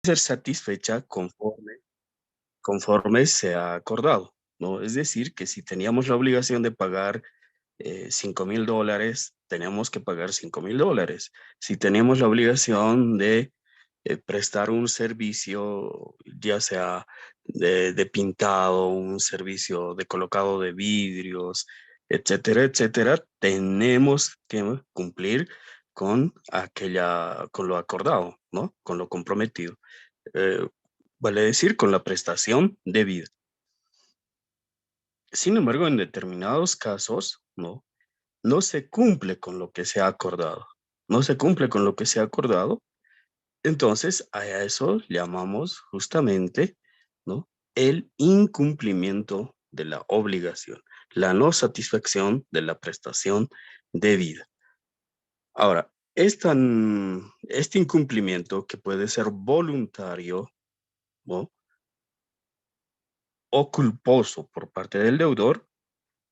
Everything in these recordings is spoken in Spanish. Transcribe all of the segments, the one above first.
ser satisfecha conforme se ha acordado, ¿no? Es decir, que si teníamos la obligación de pagar $5,000, tenemos que pagar $5,000. Si teníamos la obligación de prestar un servicio, ya sea de pintado, un servicio de colocado de vidrios, etcétera, etcétera, tenemos que cumplir con lo acordado, ¿no? Con lo comprometido. Eh, vale decir, con la prestación debida. Sin embargo, en determinados casos, ¿no? No se cumple con lo que se ha acordado. No se cumple con lo que se ha acordado. Entonces, a eso llamamos justamente, ¿no? El incumplimiento de la obligación, la no satisfacción de la prestación debida. Ahora, este incumplimiento que puede ser voluntario, ¿no? O culposo por parte del deudor,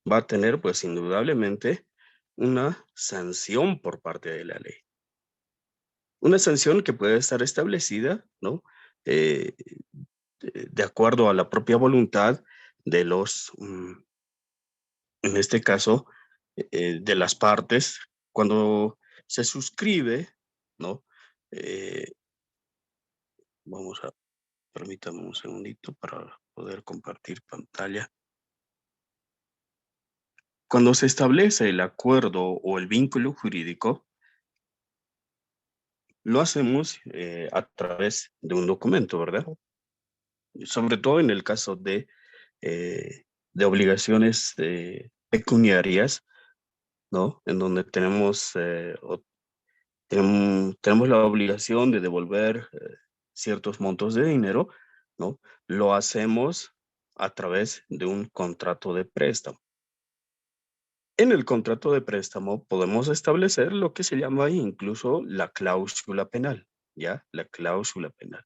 va a tener, pues, indudablemente una sanción por parte de la ley. Una sanción que puede estar establecida, ¿no? Eh, de acuerdo a la propia voluntad de en este caso, de las partes, cuando se suscribe, ¿no? Eh, vamos a, permítame un segundito para poder compartir pantalla. Cuando se establece el acuerdo o el vínculo jurídico, lo hacemos a través de un documento, ¿verdad? Sobre todo en el caso eh, de obligaciones pecuniarias, ¿no? En donde tenemos la obligación de devolver ciertos montos de dinero, ¿no? Lo hacemos a través de un contrato de préstamo. En el contrato de préstamo podemos establecer lo que se llama incluso la cláusula penal, ¿ya? La cláusula penal.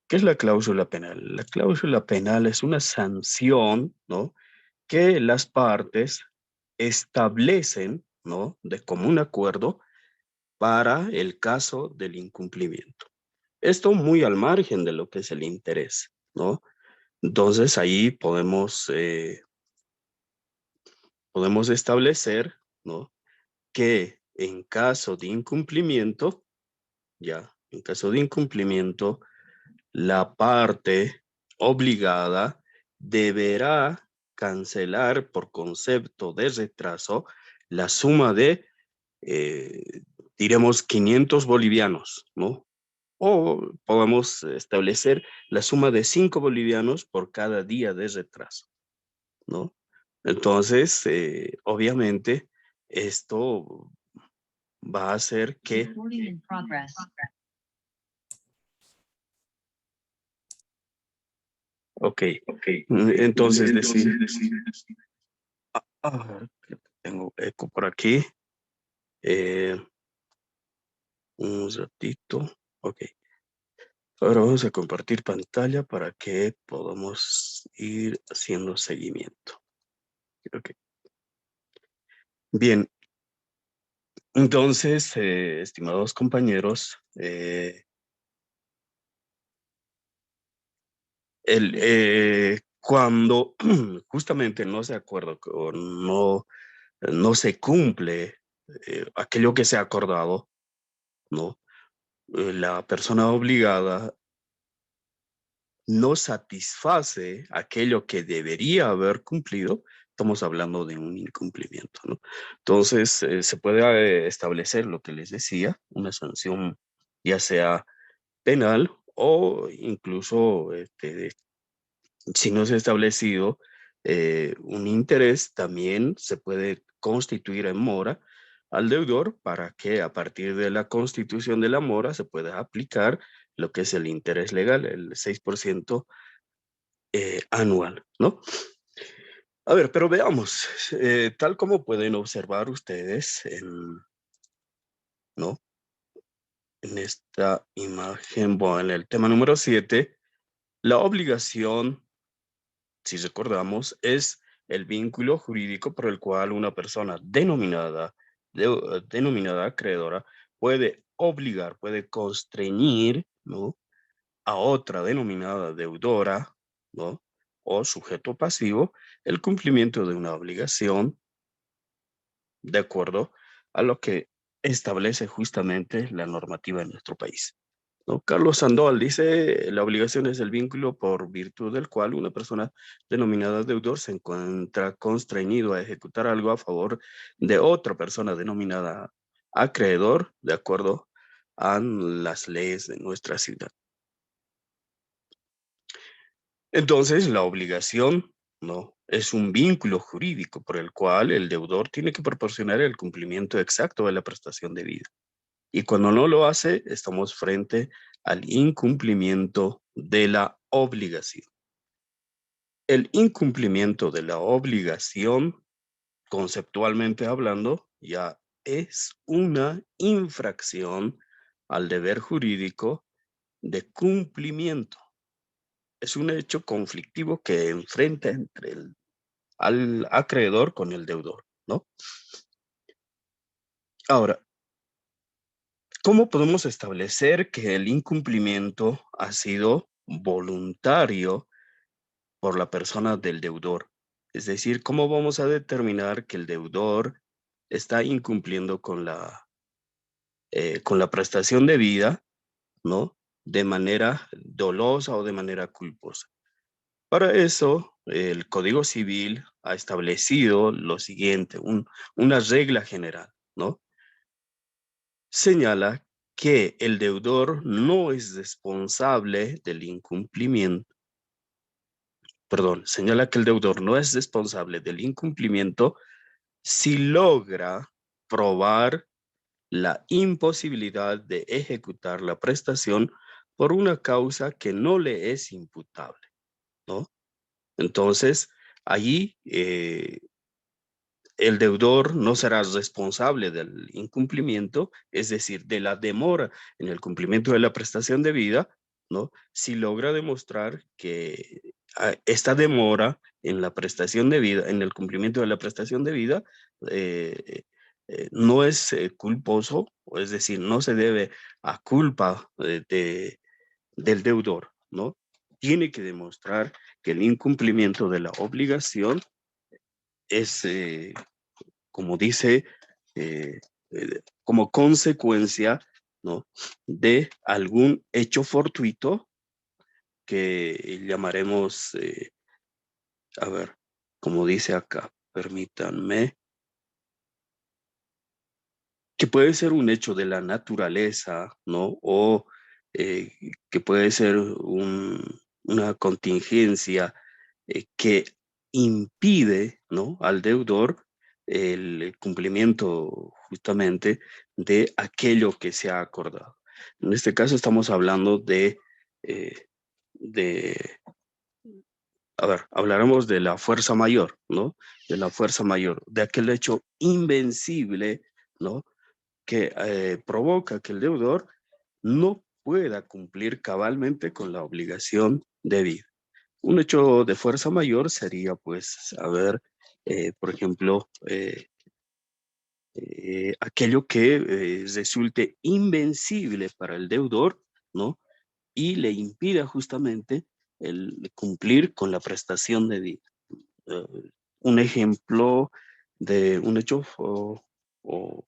¿Qué es la cláusula penal? La cláusula penal es una sanción, ¿no? Que las partes establecen, ¿no? De común acuerdo para el caso del incumplimiento. Esto muy al margen de lo que es el interés, ¿no? Entonces ahí podemos establecer, ¿no? Que en caso de incumplimiento, ya, en caso de incumplimiento, la parte obligada deberá cancelar por concepto de retraso la suma de, eh, diremos, 500 bolivianos, ¿no? O podemos establecer la suma de 5 bolivianos por cada día de retraso, ¿no? Entonces, obviamente, esto va a hacer que... Ok, entonces decir, a ver, tengo eco por aquí, eh, un ratito, ok. Ahora vamos a compartir pantalla para que podamos ir haciendo seguimiento. Ok. Bien, entonces, estimados compañeros, cuando justamente no se acuerda o no se cumple aquello que se ha acordado, ¿no? La persona obligada no satisface aquello que debería haber cumplido, estamos hablando de un incumplimiento, ¿no? Entonces, se puede establecer lo que les decía, una sanción, ya sea penal o incluso, si no se ha establecido un interés, también se puede constituir en mora al deudor para que a partir de la constitución de la mora se pueda aplicar lo que es el interés legal, el 6% anual, ¿no? A ver, pero veamos, tal como pueden observar ustedes ¿no? En esta imagen, bueno, en el tema número 7, la obligación, si recordamos, es el vínculo jurídico por el cual una persona denominada acreedora puede obligar, puede constreñir, ¿no? a otra denominada deudora, ¿no? O sujeto pasivo, el cumplimiento de una obligación de acuerdo a lo que establece justamente la normativa en nuestro país, ¿no? Carlos Sandoval dice, la obligación es el vínculo por virtud del cual una persona denominada deudor se encuentra constreñido a ejecutar algo a favor de otra persona denominada acreedor, de acuerdo a las leyes de nuestra ciudad. Entonces, la obligación, ¿no? Es un vínculo jurídico por el cual el deudor tiene que proporcionar el cumplimiento exacto de la prestación debida. Y cuando no lo hace, estamos frente al incumplimiento de la obligación. El incumplimiento de la obligación, conceptualmente hablando, ya es una infracción al deber jurídico de cumplimiento. Es un hecho conflictivo que enfrenta entre al acreedor con el deudor, ¿no? Ahora, ¿cómo podemos establecer que el incumplimiento ha sido voluntario por la persona del deudor? Es decir, ¿cómo vamos a determinar que el deudor está incumpliendo con la prestación debida, ¿no? De manera dolosa o de manera culposa. Para eso, el Código Civil ha establecido lo siguiente, una regla general, ¿no? Señala que el deudor no es responsable del incumplimiento, perdón, señala que el deudor no es responsable del incumplimiento si logra probar la imposibilidad de ejecutar la prestación por una causa que no le es imputable, ¿no? Entonces, allí el deudor no será responsable del incumplimiento, es decir, de la demora en el cumplimiento de la prestación debida, ¿no? Si logra demostrar que esta demora en la prestación debida, en el cumplimiento de la prestación debida, eh, no es culposo, o es decir, no se debe a culpa del deudor, ¿no? Tiene que demostrar que el incumplimiento de la obligación es como dice, como consecuencia, ¿no? De algún hecho fortuito que llamaremos, a ver, como dice acá, permítanme, que puede ser un hecho de la naturaleza, ¿no? O eh, que puede ser una contingencia que impide, ¿no? Al deudor el cumplimiento justamente de aquello que se ha acordado. En este caso estamos hablando eh, de, a ver, hablaremos de la fuerza mayor, ¿no? De la fuerza mayor, de aquel hecho invencible, ¿no? Que provoca que el deudor no pueda cumplir cabalmente con la obligación debida. Un hecho de fuerza mayor sería, pues, a ver, por ejemplo, aquello que resulte invencible para el deudor, ¿no? Y le impida justamente el cumplir con la prestación debida. Eh, un ejemplo de un hecho o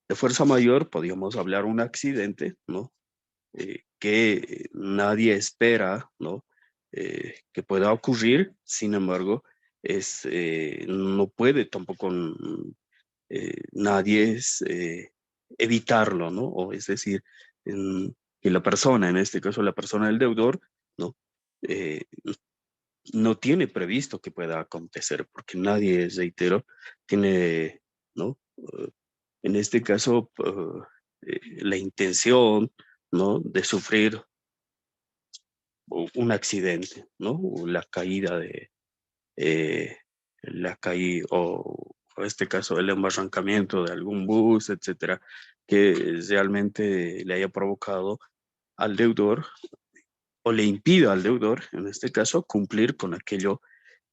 de fuerza mayor, podríamos hablar un accidente, ¿no? Que nadie espera, ¿no? Que pueda ocurrir, sin embargo, no puede tampoco nadie evitarlo, ¿no? O es decir, que la persona, en este caso la persona del deudor, ¿no? Eh, no tiene previsto que pueda acontecer, porque nadie, reitero, tiene, ¿no? En este caso, la intención, ¿no? De sufrir un accidente, ¿no? O la caída eh, la caída, o en este caso el embarrancamiento de algún bus, etcétera, que realmente le haya provocado al deudor o le impida al deudor, en este caso, cumplir con aquello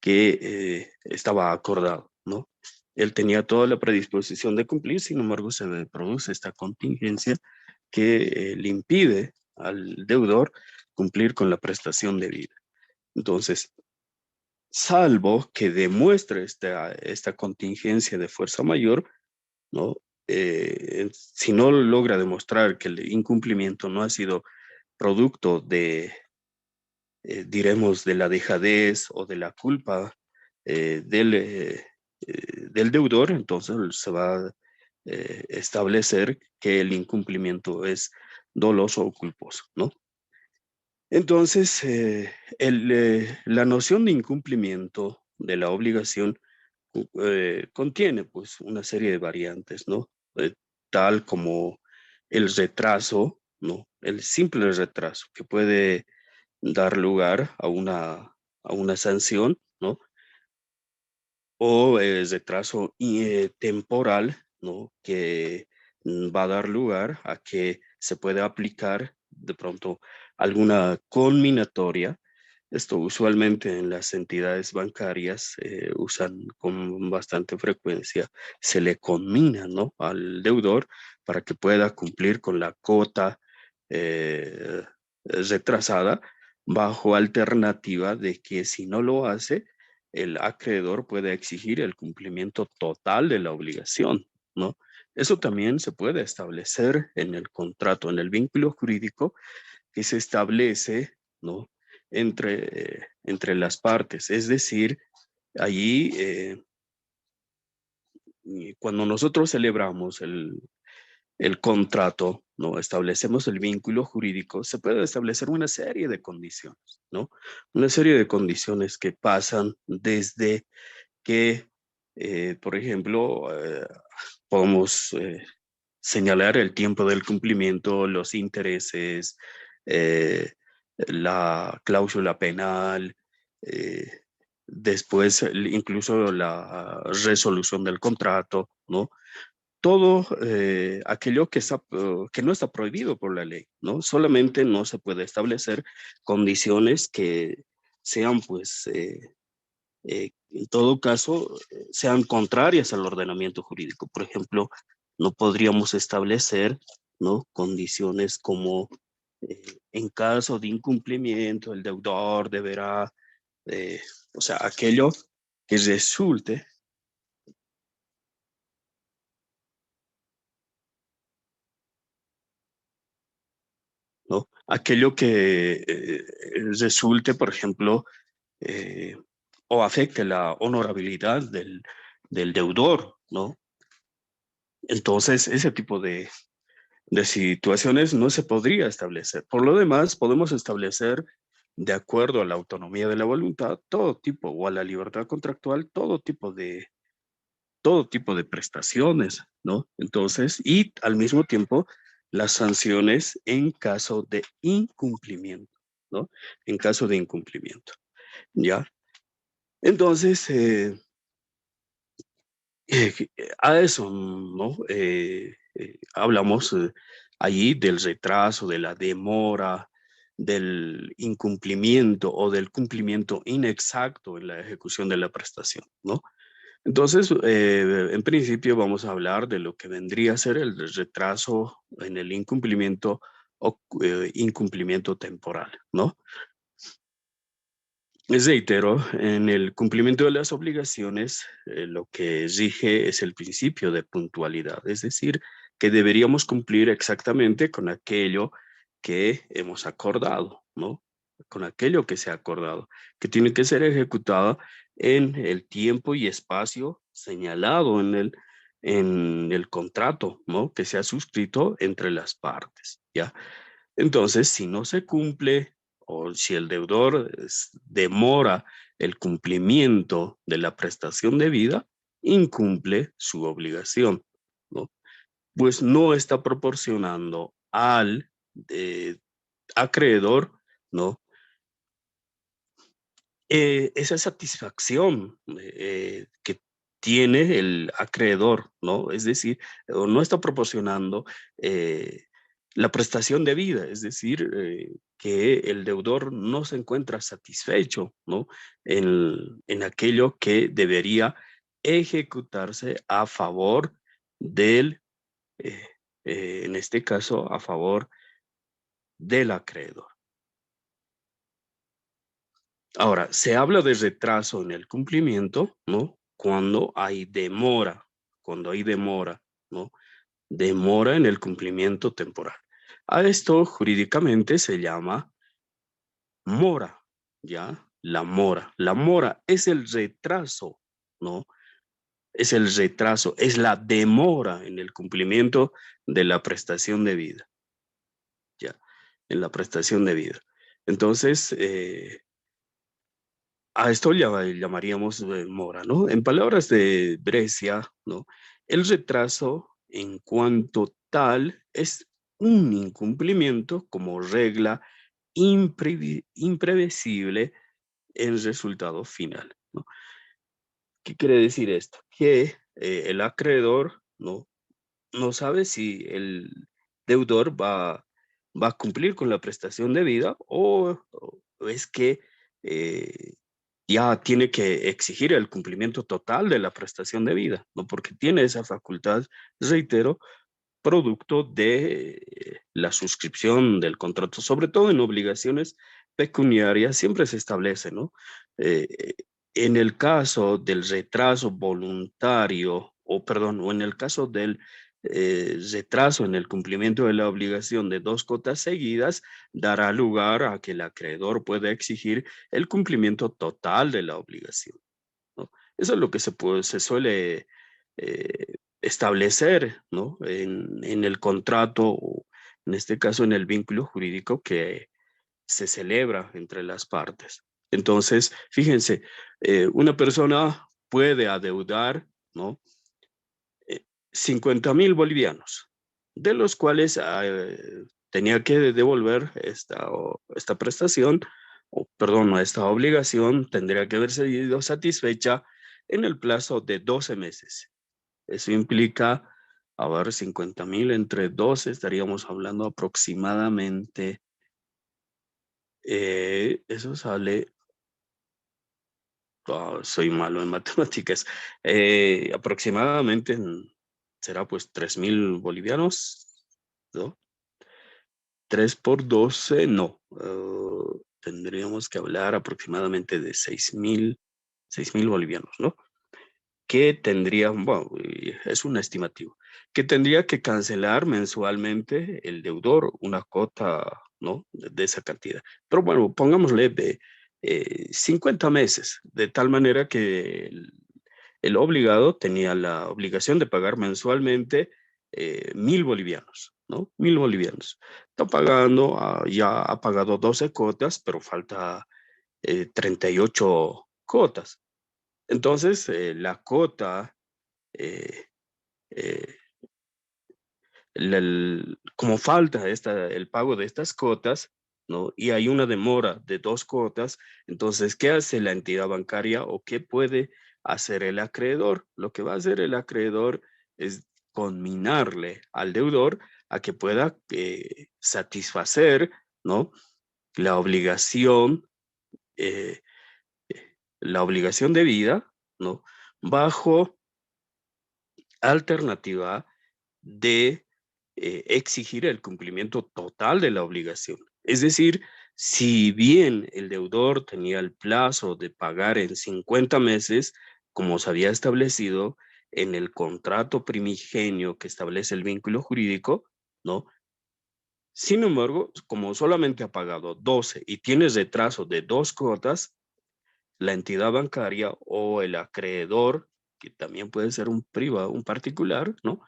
que estaba acordado, ¿no? Él tenía toda la predisposición de cumplir, sin embargo, se le produce esta contingencia que le impide al deudor cumplir con la prestación debida. Entonces, salvo que demuestre esta contingencia de fuerza mayor, ¿no? Si no logra demostrar que el incumplimiento no ha sido producto de, diremos, de la dejadez o de la culpa del deudor, entonces se va a establecer que el incumplimiento es doloso o culposo, ¿no? Entonces, la noción de incumplimiento de la obligación contiene pues una serie de variantes, ¿no? Tal como el retraso, ¿no? El simple retraso que puede dar lugar a una sanción, ¿no? O el retraso temporal, ¿no? Que va a dar lugar a que se pueda aplicar de pronto alguna conminatoria. Esto usualmente en las entidades bancarias usan con bastante frecuencia. Se le conmina, ¿no? Al deudor para que pueda cumplir con la cuota eh, retrasada bajo alternativa de que si no lo hace, el acreedor puede exigir el cumplimiento total de la obligación, ¿no? Eso también se puede establecer en el contrato, en el vínculo jurídico que se establece, ¿no? Entre las partes. Es decir, allí, cuando nosotros celebramos el contrato, ¿no? Establecemos el vínculo jurídico, se puede establecer una serie de condiciones, ¿no? Una serie de condiciones que pasan desde que, por ejemplo, podemos señalar el tiempo del cumplimiento, los intereses, eh, la cláusula penal, eh, después incluso la resolución del contrato, ¿no? Todo aquello que no está prohibido por la ley, ¿no? Solamente no se puede establecer condiciones que sean, pues, en todo caso, sean contrarias al ordenamiento jurídico. Por ejemplo, no podríamos establecer, ¿no? Condiciones como en caso de incumplimiento, el deudor deberá, eh, o sea, aquello que resulte, ¿no? Aquello que resulte, por ejemplo, eh, o afecte la honorabilidad del deudor, ¿no? Entonces, ese tipo de situaciones no se podría establecer. Por lo demás, podemos establecer, de acuerdo a la autonomía de la voluntad, todo tipo, o a la libertad contractual, todo tipo de prestaciones, ¿no? Entonces, y al mismo tiempo, las sanciones en caso de incumplimiento, ¿no? En caso de incumplimiento, ¿ya? Entonces, a eso, ¿no? Hablamos allí del retraso, de la demora, del incumplimiento o del cumplimiento inexacto en la ejecución de la prestación, ¿no? Entonces, en principio vamos a hablar de lo que vendría a ser el retraso en el incumplimiento o incumplimiento temporal, ¿no? Les reitero, en el cumplimiento de las obligaciones, lo que rige es el principio de puntualidad, es decir, que deberíamos cumplir exactamente con aquello que hemos acordado, ¿no? Con aquello que se ha acordado, que tiene que ser ejecutado en el tiempo y espacio señalado en el contrato, ¿no? Que se ha suscrito entre las partes, ¿ya? Entonces, si no se cumple o si el deudor demora el cumplimiento de la prestación debida, incumple su obligación, ¿no? Pues no está proporcionando al acreedor, ¿no? Esa satisfacción que tiene el acreedor, ¿no? Es decir, o no está proporcionando eh, la prestación debida, es decir, que el deudor no se encuentra satisfecho, ¿no? En aquello que debería ejecutarse a favor del, eh, en este caso, a favor del acreedor. Ahora, se habla de retraso en el cumplimiento, ¿no? Cuando hay demora, ¿no? Demora en el cumplimiento temporal. A esto jurídicamente se llama mora, ¿ya? La mora. La mora es el retraso, ¿no? Es el retraso, es la demora en el cumplimiento de la prestación de vida, ¿ya? En la prestación de vida. Entonces, a esto llamaríamos mora, ¿no? En palabras de Brescia, ¿no? El retraso en cuanto tal es un incumplimiento como regla imprevisible en resultado final, ¿no? ¿Qué quiere decir esto? Que el acreedor no sabe si el deudor va a cumplir con la prestación debida o es que eh, ya tiene que exigir el cumplimiento total de la prestación debida, ¿no? Porque tiene esa facultad, reitero, producto de la suscripción del contrato, sobre todo en obligaciones pecuniarias, siempre se establece, ¿no? Eh, en el caso del retraso voluntario, o en el caso del retraso en el cumplimiento de la obligación de dos cotas seguidas, dará lugar a que el acreedor pueda exigir el cumplimiento total de la obligación, ¿no? Eso es lo que se suele establecer, ¿no? En el contrato, o en este caso en el vínculo jurídico que se celebra entre las partes. Entonces, fíjense, una persona puede adeudar, ¿no? 50.000 bolivianos, de los cuales tenía que devolver esta prestación, o perdón, esta obligación tendría que haber sido satisfecha en el plazo de 12 meses. Eso implica, a ver, 50.000 entre 12, estaríamos hablando aproximadamente, eso sale, soy malo en matemáticas, aproximadamente será pues 3.000 bolivianos, ¿no? 3 por 12, no. Tendríamos que hablar aproximadamente de 6.000 bolivianos, ¿no? Que tendría, bueno, es un estimativo, que tendría que cancelar mensualmente el deudor una cuota, ¿no? De esa cantidad. Pero bueno, pongámosle de 50 meses, de tal manera que el obligado tenía la obligación de pagar mensualmente 1.000 bolivianos, ¿no? 1.000 bolivianos. Está pagando, ya ha pagado 12 cuotas, pero falta 38 cuotas. Entonces, la cuota, eh, eh, como falta el pago de estas cuotas, ¿no? Y hay una demora de 2 cuotas, entonces, ¿qué hace la entidad bancaria o qué puede hacer el acreedor? Lo que va a hacer el acreedor es conminarle al deudor a que pueda satisfacer, ¿no? La obligación, eh, la obligación debida, ¿no? Bajo alternativa de exigir el cumplimiento total de la obligación. Es decir, si bien el deudor tenía el plazo de pagar en 50 meses, como se había establecido en el contrato primigenio que establece el vínculo jurídico, ¿no? Sin embargo, como solamente ha pagado 12 y tiene retraso de 2 cuotas, la entidad bancaria o el acreedor, que también puede ser un privado, un particular, ¿no?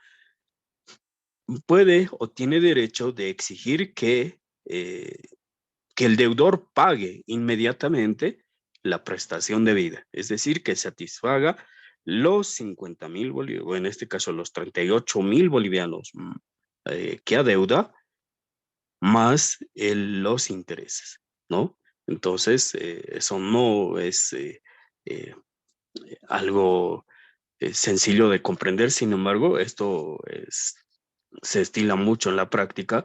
Puede o tiene derecho de exigir que el deudor pague inmediatamente la prestación debida, es decir, que satisfaga los 50.000 bolivianos, o en este caso los 38.000 bolivianos que adeuda, más los intereses, ¿no? Entonces, eso no es eh, algo sencillo de comprender. Sin embargo, se estila mucho en la práctica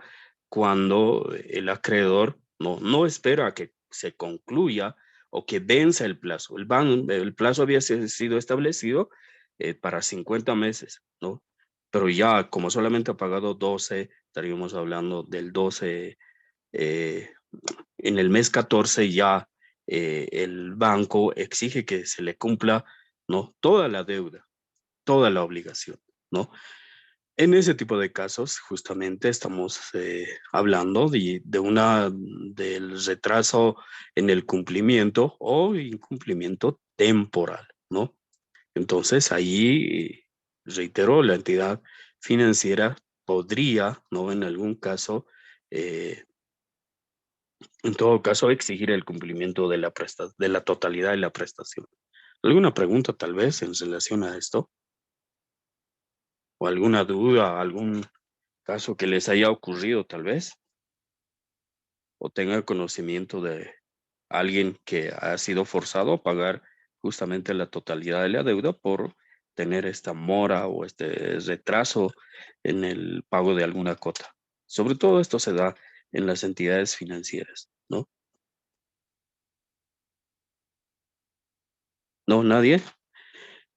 cuando el acreedor no espera a que se concluya o que venza el plazo. El plazo había sido establecido para 50 meses, ¿no? Pero ya como solamente ha pagado 12, estaríamos hablando del 12 eh, en el mes 14 ya el banco exige que se le cumpla, ¿no?, toda la deuda, toda la obligación, ¿no? En ese tipo de casos, justamente estamos hablando del retraso en el cumplimiento o incumplimiento temporal, ¿no? Entonces, ahí, reitero, la entidad financiera podría, ¿no?, en algún caso, eh, en todo caso, exigir el cumplimiento de de la totalidad de la prestación. ¿Alguna pregunta tal vez en relación a esto? ¿O alguna duda, algún caso que les haya ocurrido tal vez? ¿O tenga conocimiento de alguien que ha sido forzado a pagar justamente la totalidad de la deuda por tener esta mora o este retraso en el pago de alguna cuota? Sobre todo esto se da en las entidades financieras, ¿no? ¿No, nadie?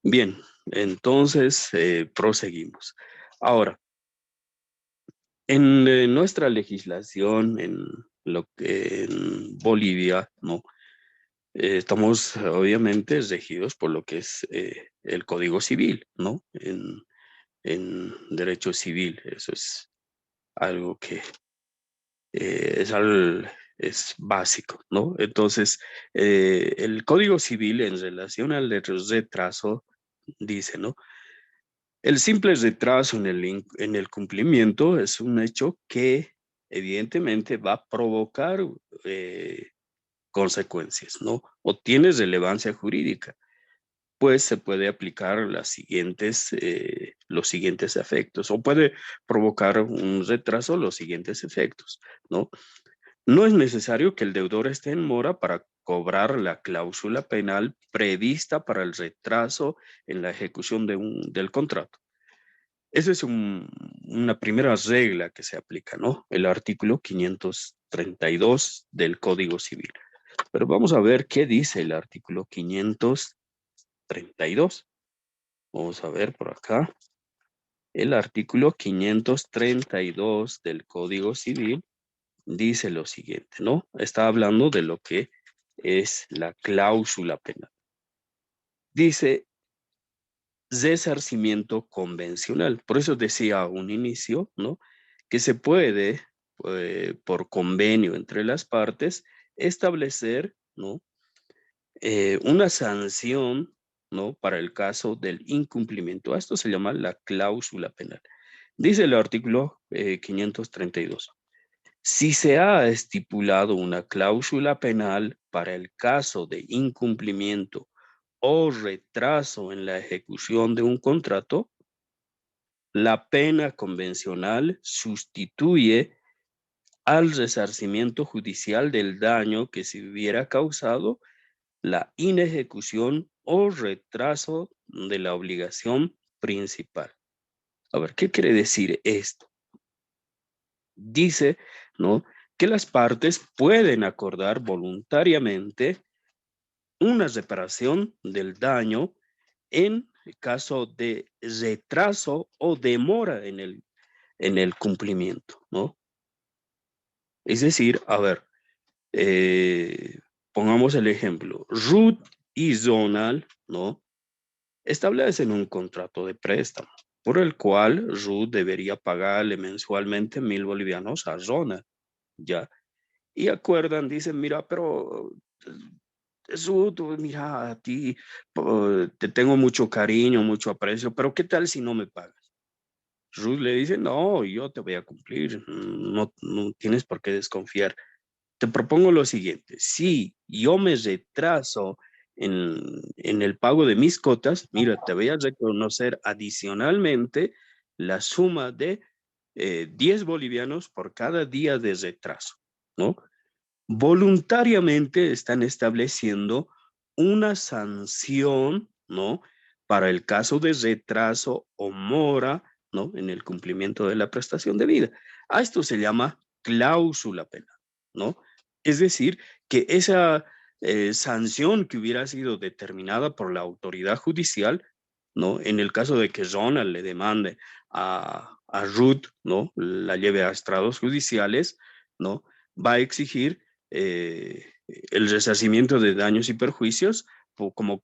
Bien, entonces proseguimos. Ahora, en nuestra legislación, en lo que en Bolivia, ¿no? Estamos obviamente regidos por lo que es el Código Civil, ¿no? En derecho civil, eso es algo que es básico, ¿no? Entonces, el Código Civil en relación al retraso dice, ¿no? El simple retraso en el cumplimiento es un hecho que evidentemente va a provocar eh, consecuencias, ¿no? O tiene relevancia jurídica, pues se puede aplicar los siguientes efectos, o puede provocar un retraso los siguientes efectos, ¿no? No es necesario que el deudor esté en mora para cobrar la cláusula penal prevista para el retraso en la ejecución del contrato. Esa es una primera regla que se aplica, ¿no? El artículo 532 del Código Civil. Pero vamos a ver qué dice el artículo 532. Vamos a ver por acá. El artículo 532 del Código Civil dice lo siguiente, ¿no? Está hablando de lo que es la cláusula penal. Dice resarcimiento convencional. Por eso decía a un inicio, ¿no?, que se puede, por convenio entre las partes, establecer, ¿no?, una sanción, ¿no?, para el caso del incumplimiento. A esto se llama la cláusula penal. Dice el artículo 532. Si se ha estipulado una cláusula penal para el caso de incumplimiento o retraso en la ejecución de un contrato, la pena convencional sustituye al resarcimiento judicial del daño que se hubiera causado la inejecución o retraso de la obligación principal. A ver, ¿qué quiere decir esto? Dice, ¿no?, que las partes pueden acordar voluntariamente una reparación del daño en caso de retraso o demora en el cumplimiento, ¿no? Es decir, a ver, pongamos el ejemplo, Ruth y Zonal, ¿no?, establecen un contrato de préstamo por el cual Ruth debería pagarle mensualmente 1.000 bolivianos a Zonal, ¿ya? Y acuerdan, dicen, mira, pero Ruth, mira, a ti te tengo mucho cariño, mucho aprecio, pero ¿qué tal si no me pagas? Ruth le dice, no, yo te voy a cumplir, no, no tienes por qué desconfiar. Te propongo lo siguiente, si yo me retraso en el pago de mis cotas, mira, te voy a reconocer adicionalmente la suma de 10 bolivianos por cada día de retraso, ¿no? Voluntariamente están estableciendo una sanción, ¿no?, para el caso de retraso o mora, ¿no?, en el cumplimiento de la prestación debida. A esto se llama cláusula penal, ¿no? Es decir, que esa sanción que hubiera sido determinada por la autoridad judicial, ¿no?, en el caso de que Ronald le demande a Ruth, ¿no?, la lleve a estrados judiciales, ¿no?, va a exigir el resarcimiento de daños y perjuicios como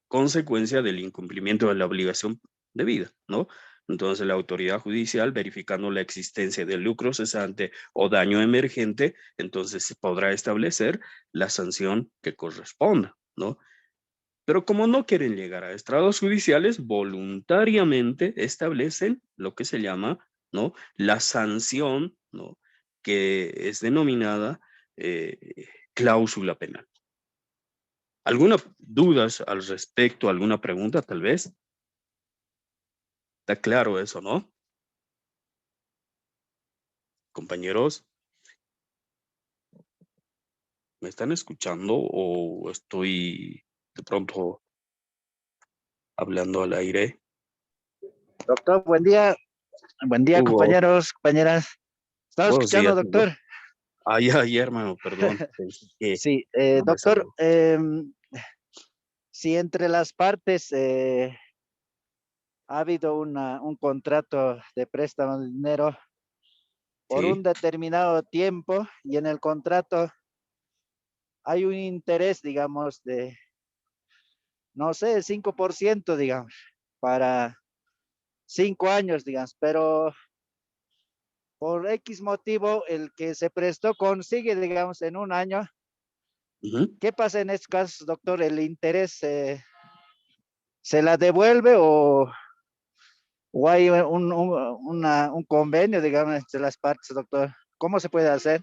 consecuencia del incumplimiento de la obligación debida, ¿no? Entonces, la autoridad judicial, verificando la existencia de lucro cesante o daño emergente, entonces se podrá establecer la sanción que corresponda, ¿no? Pero como no quieren llegar a estrados judiciales, voluntariamente establecen lo que se llama, ¿no?, la sanción, ¿no?, que es denominada cláusula penal. ¿Alguna dudas al respecto? ¿Alguna pregunta tal vez? Está claro eso, ¿no? Compañeros, ¿me están escuchando o estoy de pronto hablando al aire? Doctor, buen día Hugo, compañeros, compañeras. ¿Estaba buenos escuchando, días, Hugo. doctor? Ya, hermano, perdón. Pensé que Sí, no me doctor, sabía. si entre las partes ha habido un contrato de préstamo de dinero por un Sí. determinado tiempo y en el contrato hay un interés, digamos, de, no sé, el 5%, digamos, para 5 años, digamos, pero por X motivo el que se prestó consigue, digamos, en un año. Ujú. ¿Qué pasa en estos casos, doctor? ¿El interés se la devuelve o hay un convenio, digamos, entre las partes, doctor? ¿Cómo se puede hacer?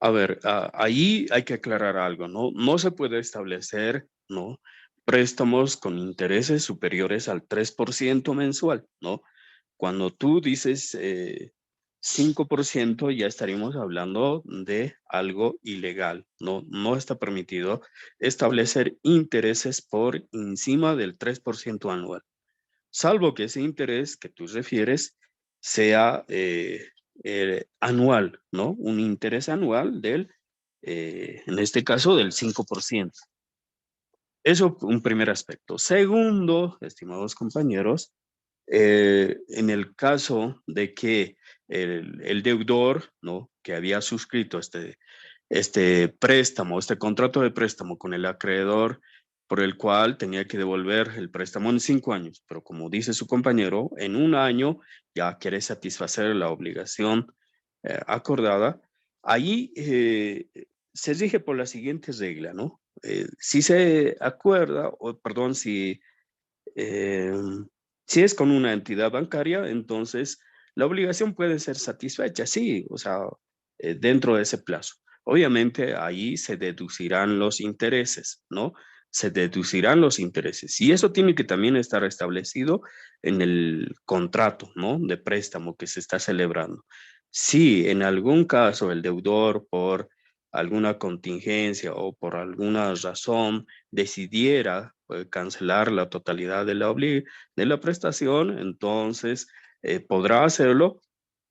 A ver, ahí hay que aclarar algo, ¿no? No se puede establecer, ¿no?, préstamos con intereses superiores al 3% mensual, ¿no? Cuando tú dices 5%, ya estaríamos hablando de algo ilegal, ¿no? No está permitido establecer intereses por encima del 3% anual, salvo que ese interés que tú refieres sea anual, ¿no? Un interés anual en este caso, del 5%. Eso, un primer aspecto. Segundo, estimados compañeros, en el caso de que el deudor, ¿no?, que había suscrito este préstamo, este contrato de préstamo con el acreedor, por el cual tenía que devolver el préstamo en 5 años, pero como dice su compañero, en un año ya quiere satisfacer la obligación acordada, ahí se rige por la siguiente regla, ¿no? Si se acuerda, o perdón, eh, si es con una entidad bancaria, entonces la obligación puede ser satisfecha, sí, o sea, dentro de ese plazo. Obviamente ahí se deducirán los intereses, ¿no? Se deducirán los intereses. Y eso tiene que también estar establecido en el contrato, ¿no?, de préstamo que se está celebrando. Si en algún caso el deudor, por alguna contingencia o por alguna razón, decidiera cancelar la totalidad de la prestación, entonces podrá hacerlo,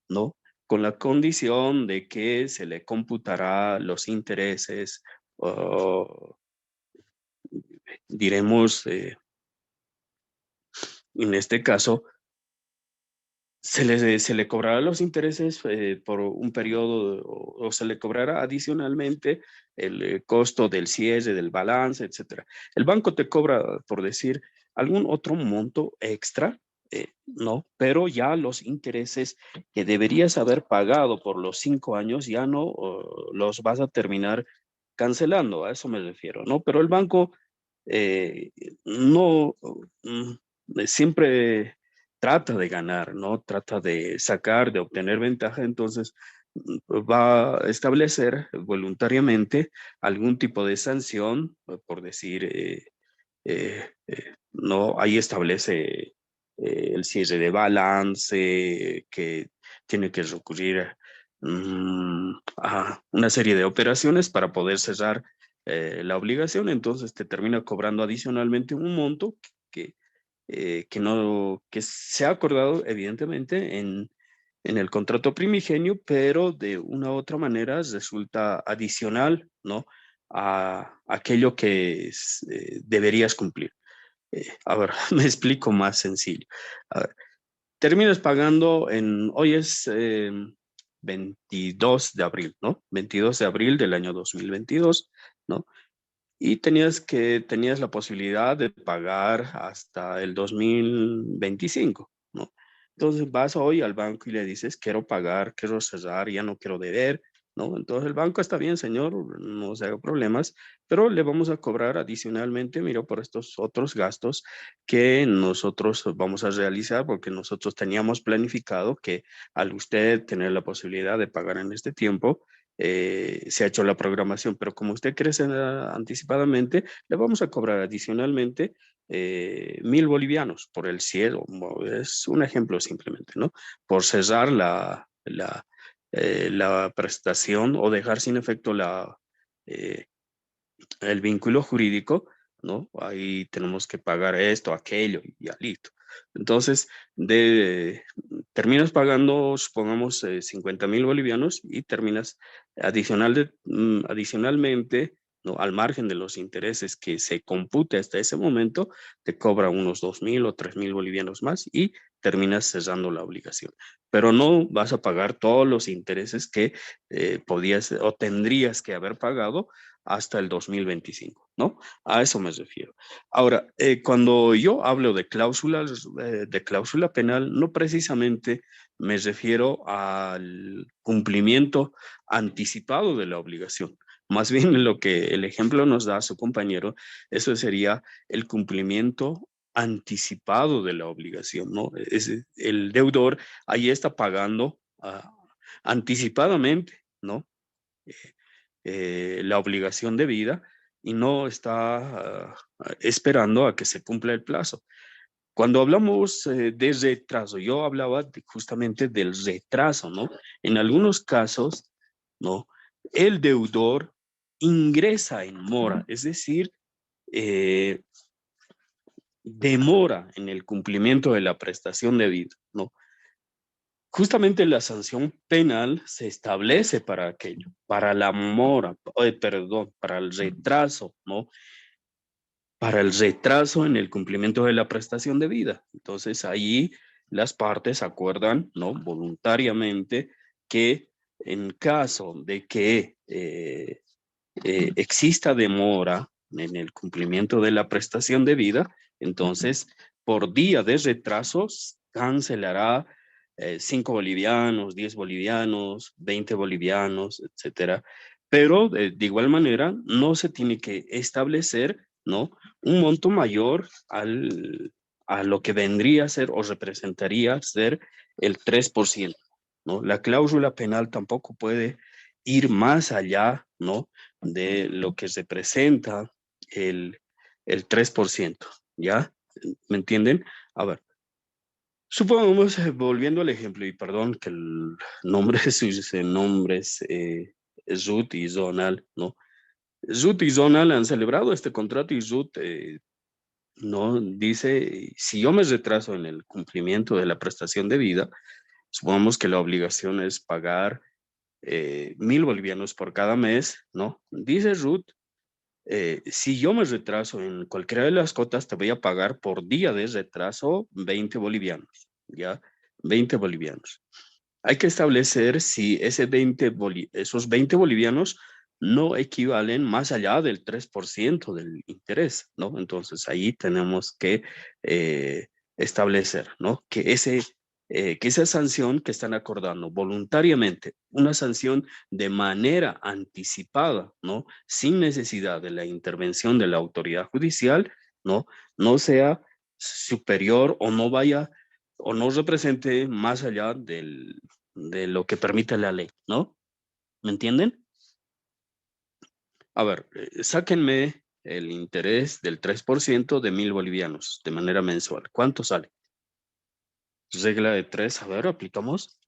¿no?, con la condición de que se le computará los intereses, o diremos, en este caso, se le cobrará los intereses por un periodo, o se le cobrará adicionalmente el costo del cierre, del balance, etcétera. El banco te cobra, por decir, algún otro monto extra, ¿no? Pero ya los intereses que deberías haber pagado por los 5 años ya no los vas a terminar cancelando, a eso me refiero, ¿no? Pero el banco eh, no, siempre trata de ganar, ¿no? Trata de sacar, de obtener ventaja, entonces va a establecer voluntariamente algún tipo de sanción, por decir, no, ahí establece el cierre de balance, que tiene que recurrir a una serie de operaciones para poder cerrar la obligación, entonces te termina cobrando adicionalmente un monto que se ha acordado evidentemente en el contrato primigenio, pero de una u otra manera resulta adicional, ¿no?, a aquello que deberías cumplir. A ver, me explico más sencillo. A ver, terminas pagando hoy es 22 de abril, ¿no? 22 de abril del año 2022, ¿no? Y tenías la posibilidad de pagar hasta el 2025, ¿no? Entonces vas hoy al banco y le dices, quiero pagar, quiero cerrar, ya no quiero deber, ¿no? Entonces el banco está bien, señor, no se haga problemas, pero le vamos a cobrar adicionalmente, mira, por estos otros gastos que nosotros vamos a realizar, porque nosotros teníamos planificado que al usted tener la posibilidad de pagar en este tiempo, se ha hecho la programación, pero como usted crece anticipadamente, le vamos a cobrar adicionalmente 1.000 bolivianos por el cielo. Es un ejemplo simplemente, ¿no? Por cerrar la prestación o dejar sin efecto eh, el vínculo jurídico, ¿no? Ahí tenemos que pagar esto, aquello y ya listo. Entonces, terminas pagando, supongamos, 50.000 bolivianos y terminas adicionalmente, ¿no? Al margen de los intereses que se compute hasta ese momento, te cobra unos 2.000 o 3.000 bolivianos más y terminas cesando la obligación. Pero no vas a pagar todos los intereses que podías o tendrías que haber pagado hasta el 2025, ¿no? A eso me refiero. Ahora, cuando yo hablo de cláusulas, de cláusula penal, no precisamente me refiero al cumplimiento anticipado de la obligación. Más bien lo que el ejemplo nos da su compañero, eso sería el cumplimiento anticipado de la obligación, ¿no? El deudor ahí está pagando anticipadamente, ¿no? La obligación de vida y no está esperando a que se cumpla el plazo. Cuando hablamos de retraso, yo hablaba justamente del retraso, ¿no? En algunos casos, ¿no? El deudor ingresa en mora, es decir, eh, demora en el cumplimiento de la prestación de vida, ¿no? Justamente la sanción penal se establece para aquello, para la mora, perdón, para el retraso, ¿no? Para el retraso en el cumplimiento de la prestación de vida. Entonces ahí las partes acuerdan, ¿no? Voluntariamente que en caso de que exista demora en el cumplimiento de la prestación de vida, entonces por día de retrasos cancelará 5 bolivianos, 10 bolivianos, 20 bolivianos, etcétera. Pero de igual manera no se tiene que establecer, ¿no? Un monto mayor a lo que vendría a ser o representaría ser el 3%, ¿no? La cláusula penal tampoco puede ir más allá, ¿no? De lo que representa el, el 3%, ¿ya? ¿Me entienden? A ver, supongamos, volviendo al ejemplo, y perdón que el nombre de sus nombres es Ruth y Zonal, ¿no? Ruth y Zonal han celebrado este contrato y Ruth no dice, si yo me retraso en el cumplimiento de la prestación de vida, supongamos que la obligación es pagar 1.000 bolivianos por cada mes, ¿no? Dice Ruth, si yo me retraso en cualquiera de las cotas, te voy a pagar por día de retraso 20 bolivianos, ¿ya? 20 bolivianos. Hay que establecer si esos 20 bolivianos no equivalen más allá del 3% del interés, ¿no? Entonces ahí tenemos que establecer, ¿no? Que esa sanción que están acordando voluntariamente, una sanción de manera anticipada, ¿no? Sin necesidad de la intervención de la autoridad judicial, ¿no? No sea superior o no vaya o no represente más allá de lo que permite la ley, ¿no? ¿Me entienden? A ver, sáquenme el interés del 3% de 1.000 bolivianos de manera mensual. ¿Cuánto sale? Regla de 3, a ver, aplicamos.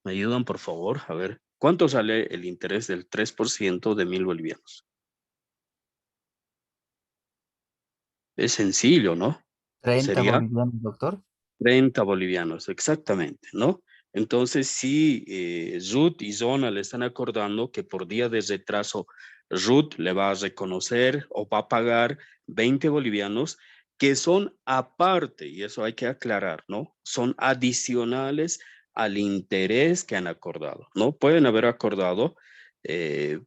¿Me ayudan, por favor? A ver, ¿cuánto sale el interés del 3% de 1.000 bolivianos? Es sencillo, ¿no? 30 Sería bolivianos, doctor. 30 bolivianos, exactamente, ¿no? Entonces, si Ruth y Zona le están acordando que por día de retraso Ruth le va a reconocer o va a pagar 20 bolivianos, que son aparte, y eso hay que aclarar, ¿no? Son adicionales al interés que han acordado, ¿no? Pueden haber acordado,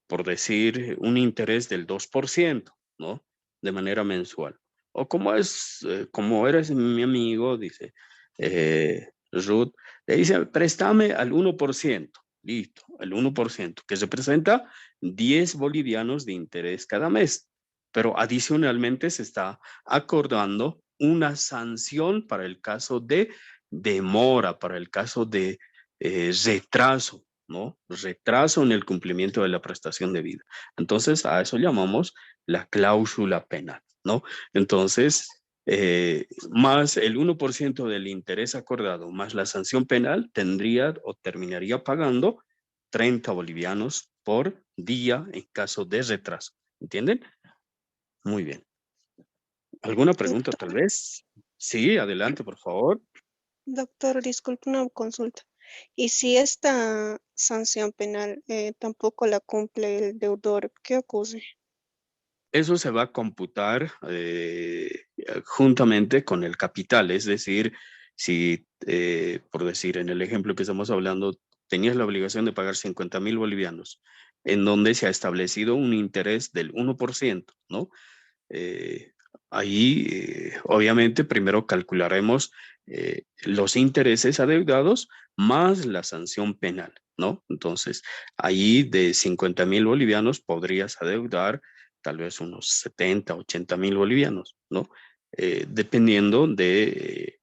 por decir, un interés del 2%, ¿no? De manera mensual. O como eres mi amigo, dice Ruth, le dice, préstame al 1%. Listo, el 1%, que representa 10 bolivianos de interés cada mes. Pero adicionalmente se está acordando una sanción para el caso de demora, para el caso de retraso, ¿no? Retraso en el cumplimiento de la prestación de vida. Entonces, a eso llamamos la cláusula penal, ¿no? Entonces, más el 1% del interés acordado, más la sanción penal, tendría o terminaría pagando 30 bolivianos por día en caso de retraso. ¿Entienden? Muy bien. ¿Alguna pregunta tal Doctor, vez? Sí, adelante, por favor. doctor, disculpe una consulta. ¿Y si esta sanción penal tampoco la cumple el deudor, qué ocurre? Eso se va a computar juntamente con el capital, es decir, si, por decir, en el ejemplo que estamos hablando, tenías la obligación de pagar 50.000 bolivianos, en donde se ha establecido un interés del 1%, ¿no? Eh, ahí, obviamente, primero calcularemos los intereses adeudados más la sanción penal, ¿no? Entonces, ahí de 50.000 bolivianos podrías adeudar tal vez unos 70, 80.000 bolivianos, ¿no? Dependiendo de